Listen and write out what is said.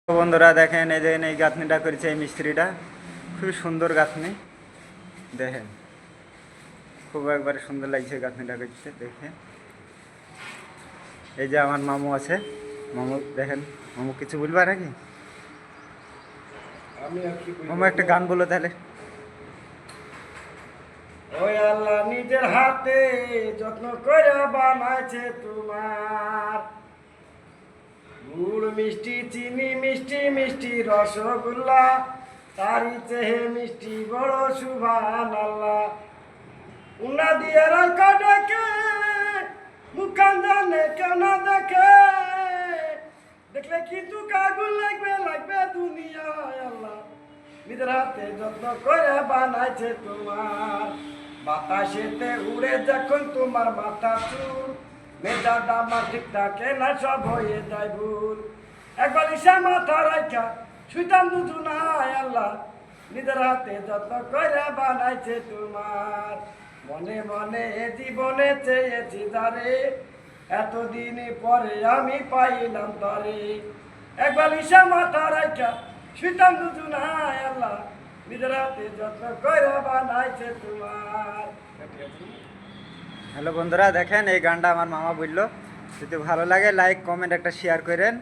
তো বন্ধুরা দেখেন, এই যে এই গাঁথনিটা করেছে এই মিস্ত্রিটা, খুবই সুন্দর গাঁথনি। দেখেন, খুব একবারে সুন্দর লাগছে গাঁথনিটা করছে দেখে। এই যে আমার মামু আছে, মামু দেখেন, মামু কিছু বলবা নাকি? মামু একটা গান বলো তাহলে। ওই আল্লাহ নিজের হাতে যত্ন করে বানাইছে তোমার, গুড় মিষ্টি চিনি মিষ্টি মিষ্টি রসগোল্লা, তারি চেহে মিষ্টি বড় সুভান আল্লাহ। উনা দিয়ে রাখা ডেকে মুখান জানে কেউ না দেখে, দেখলে কিন্তু কাগুন লাগবে লাগবে দুনিয়ায় আল্লাহ নিজের হাতে যত্ন করে বানাইছে তোমার। বাতাসেতে উড়ে যখন তোমার মাথা চুল, মেজাটা আমার ঠিক থাকে না, সব হয়ে যায় ভুল। একবার ইসা মাথা রাখা শুইতাম দুজনায় আল্লাহ নিজের হাতে যত্ন করে বানাইছে তোমার। মনে মনে এ জীবনে চেয়েছি যারে, এতদিন পরে আমি পাইলাম তরে। একবার ইসা মাথা রাখা শুইতাম দুজনায় আল্লাহ নিজের হাতে যত্ন করে বানাইছে তোমার। হ্যালো বন্ধুরা, দেখেন এই গানটা আমার মামা বললো। যদি ভালো লাগে লাইক কমেন্ট একটা শেয়ার করেন।